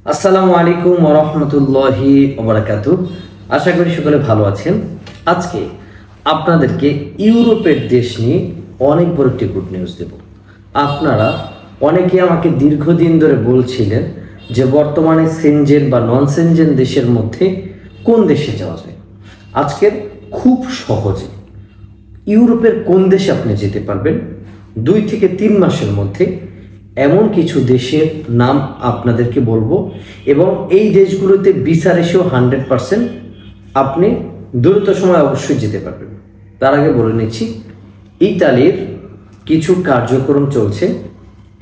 আসসালামু আলাইকুম ওয়া রাহমাতুল্লাহি ওয়া বারাকাতুহু। আশা করি সকলে ভালো আছেন। আজকে আপনাদেরকে ইউরোপের দেশ নিয়ে অনেক বড় একটি গুড নিউজ দেব। আপনারা অনেকে আমাকে দীর্ঘদিন ধরে বলছিলেন যে বর্তমানে সেনজেন বা নন সেনজেন দেশের মধ্যে কোন দেশে যাওয়া যায়। আজকের খুব সহজে ইউরোপের কোন দেশে আপনি যেতে পারবেন 2 থেকে 3 মাসের মধ্যে এমন কিছু দেশের নাম আপনাদেরকে বলবো, এবং এই দেশগুলোতে ভিসা রেশিও 100%। আপনি দ্রুত সময় অবশ্যই যেতে পারবেন। তার আগে বলে নিচ্ছি, ইতালির কিছু কার্যক্রম চলছে।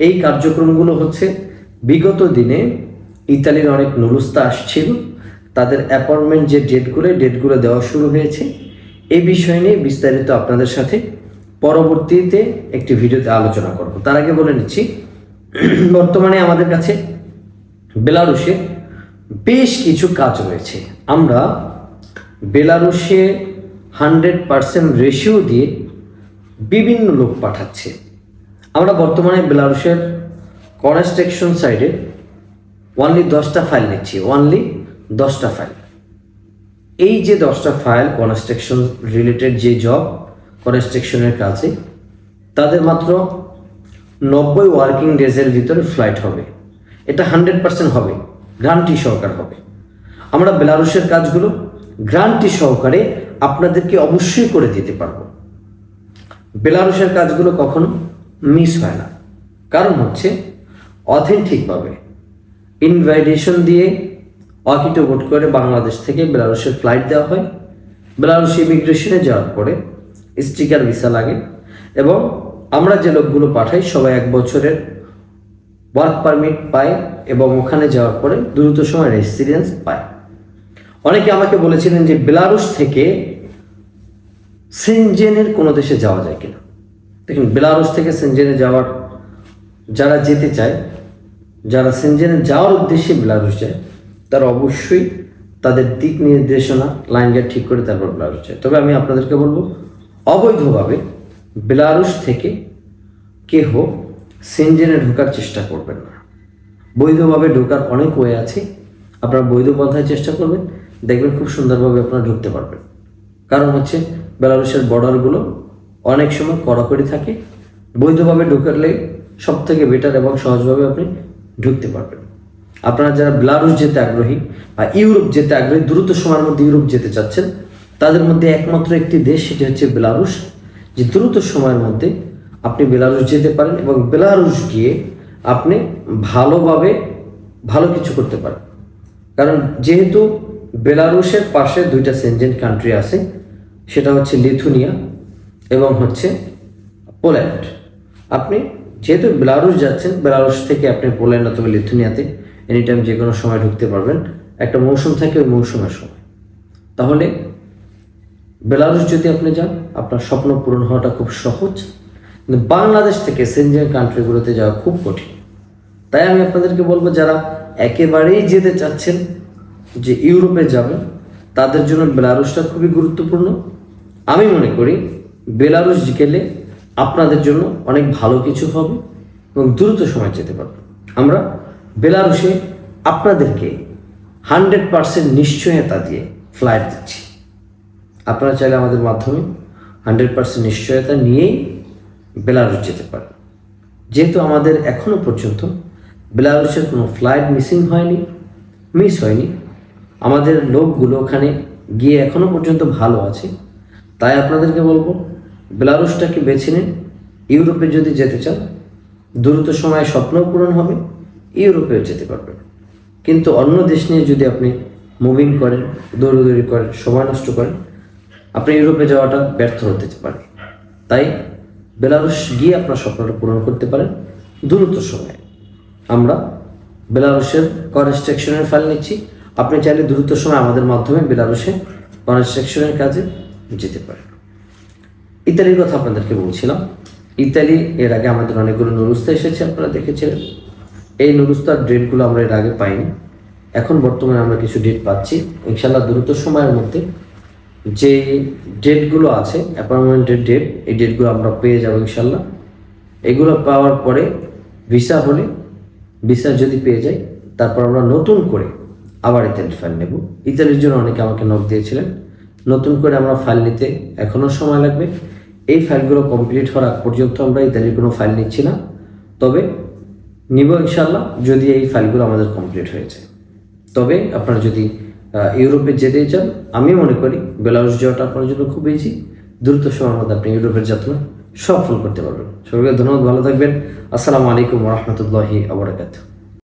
এই কার্যক্রমগুলো হচ্ছে বিগত দিনে ইতালির অনেক নুরুস্তা আসছিল, তাদের অ্যাপয়েন্টমেন্ট যে ডেটগুলো দেওয়া শুরু হয়েছে। এই বিষয় নিয়ে বিস্তারিত আপনাদের সাথে পরবর্তীতে একটি ভিডিওতে আলোচনা করব। তার আগে বলে নিচ্ছি, বর্তমানে আমাদের কাছে বেলারুশে বেশ কিছু কাজ রয়েছে। আমরা বেলারুশে 100% রেশিও দিয়ে বিভিন্ন লোক পাঠাচ্ছি। আমরা বর্তমানে বেলারুশের কনস্ট্রাকশন সাইডে অনলি 10টা ফাইল নিচ্ছি, অনলি 10টা ফাইল। এই যে 10টা ফাইল কনস্ট্রাকশন রিলেটেড যে জব কনস্ট্রাকশনের কাজে, তাদের মাত্র 90 ওয়ার্কিং ডেজের ভিতরে ফ্লাইট হবে। এটা 100% হবে, গ্যারান্টি সহকারে হবে। আমরা বেলারুশের কাজগুলো গ্যারান্টি সহকারে আপনাদেরকে অবশ্যই করে দিতে পারবো। বেলারুশের কাজগুলো কখনো মিস হয় না, কারণ হচ্ছে অথেন্টিকভাবে ইনভাইটেশন দিয়ে ওয়াকিটোগোট করে বাংলাদেশ থেকে বেলারুশের ফ্লাইট দেওয়া হয়। বেলারুশ ইমিগ্রেশনে যাওয়ার পরে স্টিকার ভিসা লাগে, এবং আমরা যে লোকগুলো পাঠাই সবাই 1 বছরের ওয়ার্ক পারমিট পায়, এবং ওখানে যাওয়ার পরে দ্রুত সময় রেসিডেন্স পায়। অনেকে আমাকে বলেছিলেন যে বেলারুশ থেকে সেনজেনের কোনো দেশে যাওয়া যায় কিনা। দেখুন, বেলারুশ থেকে সেনজেনে যাওয়ার যারা যেতে চায়, যারা সেনজেনে যাওয়ার উদ্দেশ্যে বেলারুশ যায়, তারা অবশ্যই তাদের দিক নির্দেশনা লাইনটা ঠিক করে তারপর বেলারুশ যায়। তবে আমি আপনাদেরকে বলবো, অবৈধভাবে বেলারুশ থেকে কেহ সেনজেনে ঢোকার চেষ্টা করবেন না। বৈধভাবে ঢোকার অনেক ওয়ে আছে, আপনারা বৈধ পন্থায় চেষ্টা করবেন, দেখবেন খুব সুন্দরভাবে আপনারা ঢুকতে পারবেন। কারণ হচ্ছে বেলারুশের বর্ডারগুলো অনেক সময় কড়াকড়ি থাকে। বৈধভাবে ঢুকালে সব থেকে বেটার এবং সহজভাবে আপনি ঢুকতে পারবেন। আপনারা যারা বেলারুশ যেতে আগ্রহী বা ইউরোপ যেতে আগ্রহী, দ্রুত সময়ের মধ্যে ইউরোপ যেতে চাচ্ছেন, তাদের মধ্যে একমাত্র একটি দেশ, সেটি হচ্ছে বেলারুশ, যে দ্রুত সময়ের মধ্যে আপনি বেলারুশ যেতে পারেন এবং বেলারুশ গিয়ে আপনি ভালোভাবে ভালো কিছু করতে পারেন। কারণ যেহেতু বেলারুশের পাশে 2টা সেনজেন কান্ট্রি আছে, সেটা হচ্ছে লিথুনিয়া এবং হচ্ছে পোল্যান্ড। আপনি যেহেতু বেলারুশ যাচ্ছেন, বেলারুশ থেকে আপনি পোল্যান্ড অথবা লিথুনিয়াতে এনি টাইম যে কোনো সময় ঢুকতে পারবেন। একটা মৌসুম থাকে, ওই মৌসুমের সময়। তাহলে বেলারুশ যদি আপনি যান, আপনার স্বপ্ন পূরণ হওয়াটা খুব সহজ। কিন্তু বাংলাদেশ থেকে সেনজেন কান্ট্রিগুলোতে যাওয়া খুব কঠিন। তাই আমি আপনাদেরকে বলবো, যারা একেবারেই যেতে চাচ্ছেন যে ইউরোপে যাবেন, তাদের জন্য বেলারুশটা খুবই গুরুত্বপূর্ণ। আমি মনে করি বেলারুশ গেলে আপনাদের জন্য অনেক ভালো কিছু হবে এবং দ্রুত সময় যেতে পারবেন। আমরা বেলারুশে আপনাদেরকে 100% নিশ্চয়তা দিয়ে ফ্লাইট দিচ্ছি। আপনারা চাইলে আমাদের মাধ্যমে 100% নিশ্চয়তা নিয়েই বেলারুশ যেতে পারেন। যেহেতু আমাদের এখনও পর্যন্ত বেলারুশের কোনো ফ্লাইট মিস হয়নি, আমাদের লোকগুলো ওখানে গিয়ে এখনও পর্যন্ত ভালো আছে। তাই আপনাদেরকে বলবো, বেলারুশটাকে বেছে নিন। ইউরোপে যদি যেতে চান, দ্রুত সময়ে স্বপ্নও পূরণ হবে, ইউরোপেও যেতে পারবেন। কিন্তু অন্য দেশ নিয়ে যদি আপনি মুভিং করেন, দৌড়দৌড়ি করেন, সময় নষ্ট করেন, আপনি ইউরোপে যাওয়াটা ব্যর্থ হতে পারে। তাই বেলারুশ গিয়ে আপনার স্বপ্নটা পূরণ করতে পারেন দ্রুত সময়ে। আমরা বেলারুশের কনস্ট্রাকশনের ফাইল নিচ্ছি। আপনি চাইলে দ্রুত সময় আমাদের মাধ্যমে বেলারুশে কনস্ট্রাকশনের কাজে যেতে পারেন। ইতালির কথা আপনাদেরকে বলছিলাম। ইতালি এর আগে আমাদের অনেকগুলো নুরুস্তা এসেছে, আপনারা দেখেছিলেন। এই নুরুস্তার ডেটগুলো আমরা এর আগে পাইনি, এখন বর্তমানে আমরা কিছু ডেট পাচ্ছি। ইনশাল্লাহ দ্রুত সময়ের মধ্যে যে ডেটগুলো আছে, অ্যাপয়েন্টমেন্টের ডেট, এই ডেটগুলো আমরা পেয়ে যাবো ইনশাল্লাহ। এগুলো পাওয়ার পরে ভিসা যদি পেয়ে যাই, তারপর আমরা নতুন করে আবার ইতালির ফাইল নেব। ইতালির জন্য অনেকে আমাকে নক দিয়েছিলেন, নতুন করে আমরা ফাইল নিতে এখনও সময় লাগবে। এই ফাইলগুলো কমপ্লিট হওয়ার আগ পর্যন্ত আমরা ইতালির কোনো ফাইল নিচ্ছি না, তবে নিব ইনশাল্লাহ যদি এই ফাইলগুলো আমাদের কমপ্লিট হয়েছে। তবে আপনারা যদি ইউরোপে যেতে চান, আমি মনে করি বেলারুস যাওয়াটা আপনার জন্য খুব ইজি। দ্রুত সময়ের মধ্যে আপনি ইউরোপের যাত্রা সফল করতে পারবেন। সবাইকে ধন্যবাদ, ভালো থাকবেন। আসসালামু আলাইকুম ওয়া রাহমাতুল্লাহি ওয়া বারাকাতুহু।